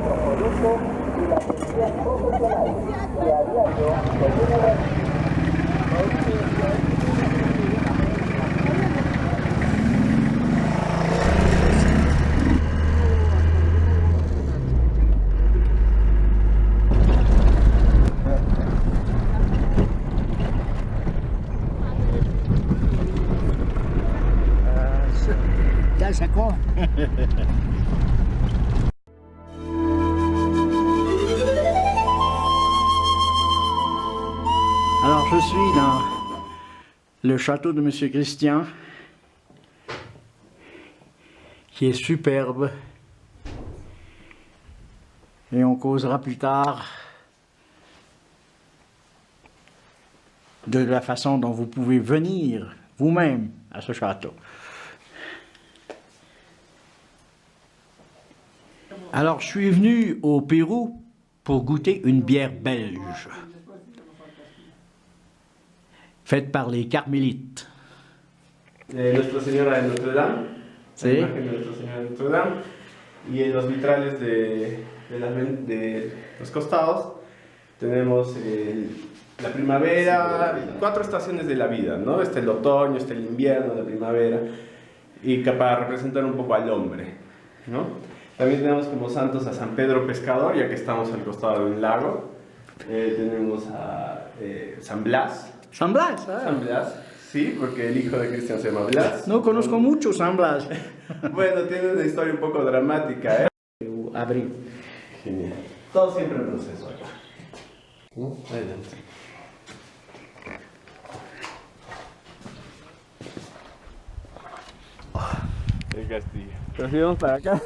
nuestro producto y la atención profesional que a diario contiene. Ya sacó. Alors, je suis dans le château de Monsieur Christian, qui est superbe, et on causera plus tard de la façon dont vous pouvez venir vous-même à ce château. Alors, je suis venu au Pérou pour goûter une bière belge, faite par les carmélites. Nuestra Señora de Notre Dame, Sí. la imagen de Nuestra Señora de Notre Dame, y en los vitrales de los costados tenemos la primavera, 4 estaciones de la vida, ¿no? Está el otoño, está el invierno, la primavera, y para representar un poco al hombre, ¿no? También tenemos como santos a San Pedro Pescador, ya que estamos al costado de un lago. Tenemos a San Blas. San Blas, ¿eh? San Blas, sí, porque el hijo de Cristian se llama Blas. No conozco mucho San Blas. Bueno, tiene una historia un poco dramática, ¿eh? Abril. Genial. Todo siempre en proceso acá. Adelante. El castillo. Pero si vamos para acá,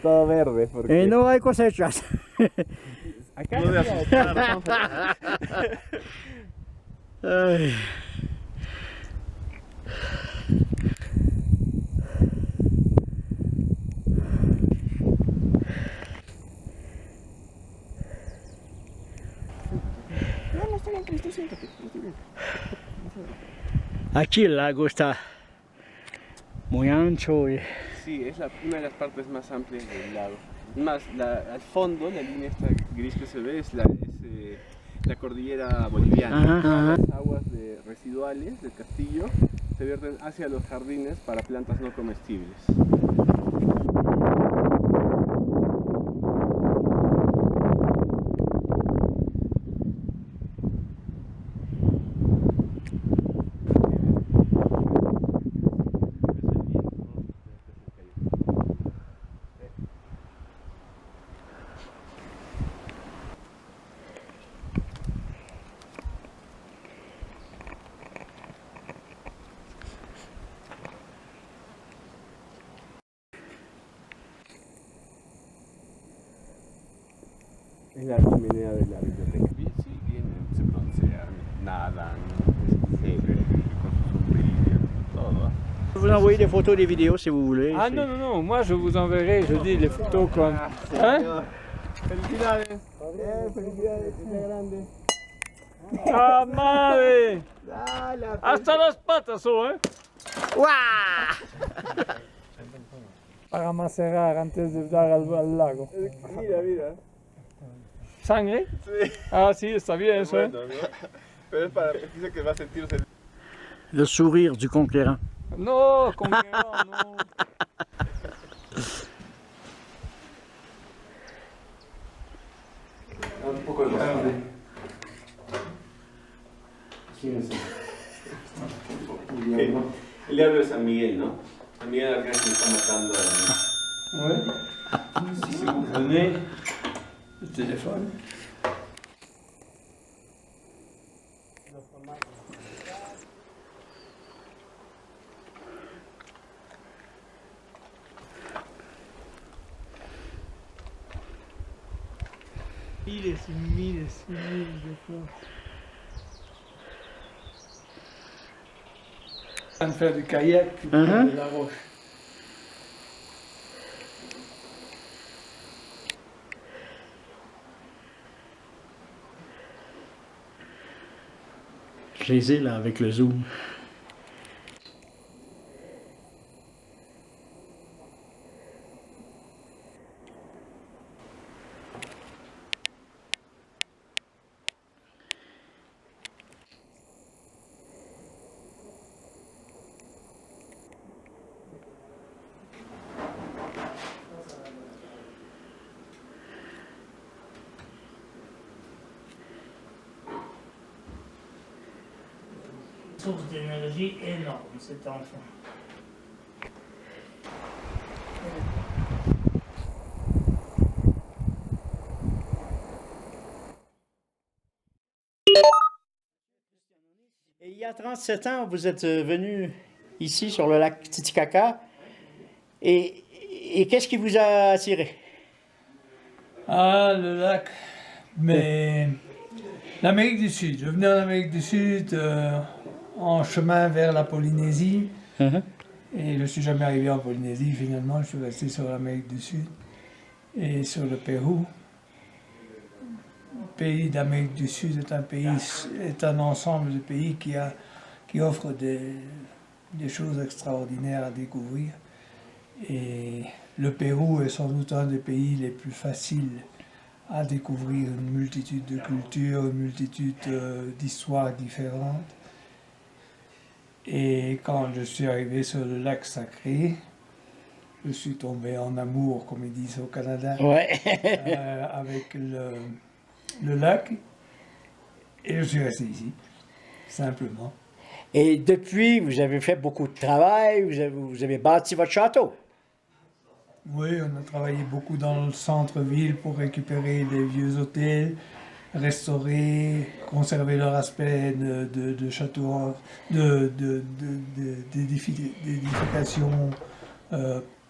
todo verde. Porque No hay cosechas. acá no de asustar. Ay. Aquí el lago está muy ancho y Sí, es una de las partes más amplias del lago. Más, al fondo, la línea esta gris que se ve es la cordillera boliviana. Ajá. Las aguas residuales del castillo se vierten hacia los jardines para plantas no comestibles. Es la chimenea de la biblioteca. Sí, vienen, se broncean, nadan, con su sombrilla, todo. je vous envoyer des photos, des vidéos si vous voulez. Ah non, non, non, moi je vous enverrai, je dis les photos comme... Hein? Felicidades. Felicidades, sea grande. ¡Ah, madre! Hasta las patas, ¿eh? Para macerar antes de dar al lago. Mira, mira. ¿Sangre? Sí. Ah, sí, está bien eso, ¿eh? Bueno, ¿no? Pero es para, dice que va a sentirse el... Le sourire du conquérant. No, conquérant, no. Un poco de bastante. El diablo es San Miguel, ¿no? San Miguel Arcángel está matando a... Ouais. Si vous prenez le téléphone. Miles y miles y miles de flores. Van faire du kayak de la roche. Je les ai là avec le zoom. source d'énergie énorme, cet enfant. Et il y a 37 ans, vous êtes venu ici sur le lac Titicaca. Et qu'est-ce qui vous a attiré? Ah, le lac. Mais l'Amérique du Sud. Je venais en Amérique du Sud en chemin vers la Polynésie. Et je ne suis jamais arrivé en Polynésie finalement. Je suis resté sur l'Amérique du Sud et sur le Pérou. Le pays d'Amérique du Sud est un ensemble de pays qui offre des choses extraordinaires à découvrir. Et le Pérou est sans doute un des pays les plus faciles à découvrir une multitude de cultures, une multitude d'histoires différentes. Et quand je suis arrivé sur le lac Sacré, je suis tombé en amour, comme ils disent au Canada, avec le lac. Et je suis resté ici, simplement. Et depuis, vous avez fait beaucoup de travail, vous avez bâti votre château. Oui, on a travaillé beaucoup dans le centre-ville pour récupérer les vieux hôtels, restaurer, conserver leur aspect de château, d'édification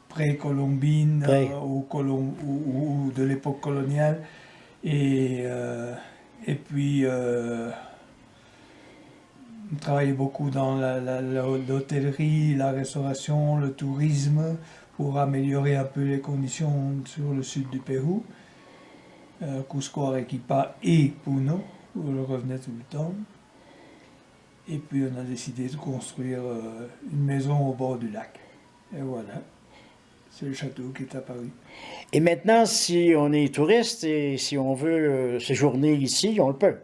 pré-colombine ou de l'époque coloniale. Et puis, on travaillait beaucoup dans l'hôtellerie, la restauration, le tourisme, pour améliorer un peu les conditions sur le sud du Pérou. Cusco, Arequipa et Puno, où je revenais tout le temps. Et puis on a décidé de construire une maison au bord du lac. Et voilà, c'est le château qui est apparu. Et maintenant, si on est touriste et si on veut séjourner ici, on le peut.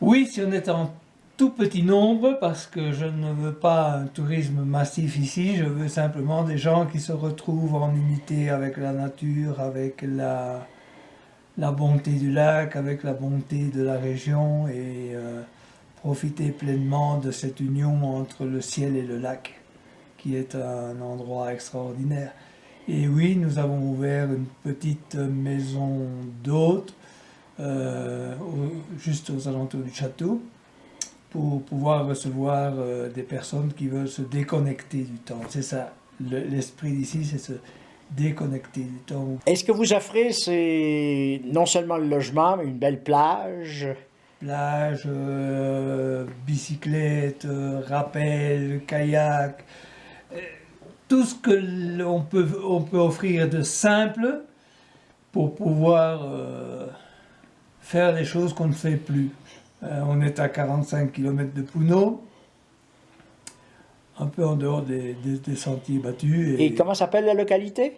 Oui, si on est en tout petit nombre, parce que je ne veux pas un tourisme massif ici, je veux simplement des gens qui se retrouvent en unité avec la nature, avec la bonté du lac, avec la bonté de la région et profiter pleinement de cette union entre le ciel et le lac, qui est un endroit extraordinaire. Et oui, nous avons ouvert une petite maison d'hôtes juste aux alentours du château, pour pouvoir recevoir des personnes qui veulent se déconnecter du temps. C'est ça, l'esprit d'ici, c'est se déconnecter du temps. Est-ce que vous offrez, c'est non seulement le logement, mais une belle plage? Plage, bicyclette, rappel, kayak, tout ce que l'on peut offrir de simple pour pouvoir faire des choses qu'on ne fait plus. On est à 45 km de Puno, un peu en dehors des sentiers battus. Et comment s'appelle la localité?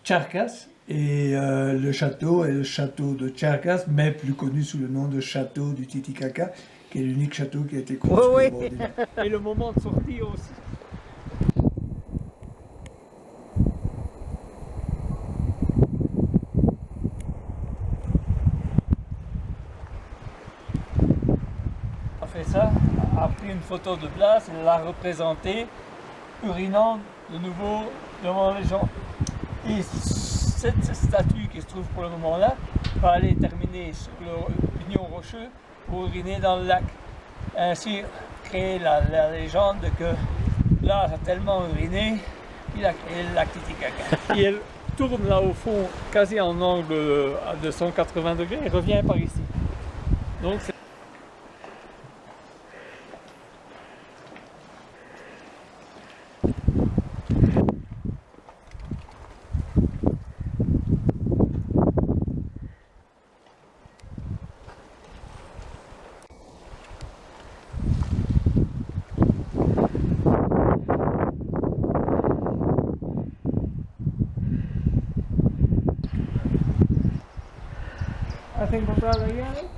Charcas. Et le château est le château de Charcas, mais plus connu sous le nom de château du Titicaca, qui est l'unique château qui a été construit au bord du lac. Et le moment de sortir aussi. Ça, a pris une photo de place, elle l'a représenté, urinant de nouveau devant les gens. Et cette statue qui se trouve pour le moment là, va aller terminer sur le pignon rocheux pour uriner dans le lac. Ainsi, créer la légende que là, a tellement uriné, il a créé le lac Titicaca. Et elle tourne là au fond, quasi en angle de 180 degrés, et revient par ici. Donc, I think we'll probably get it.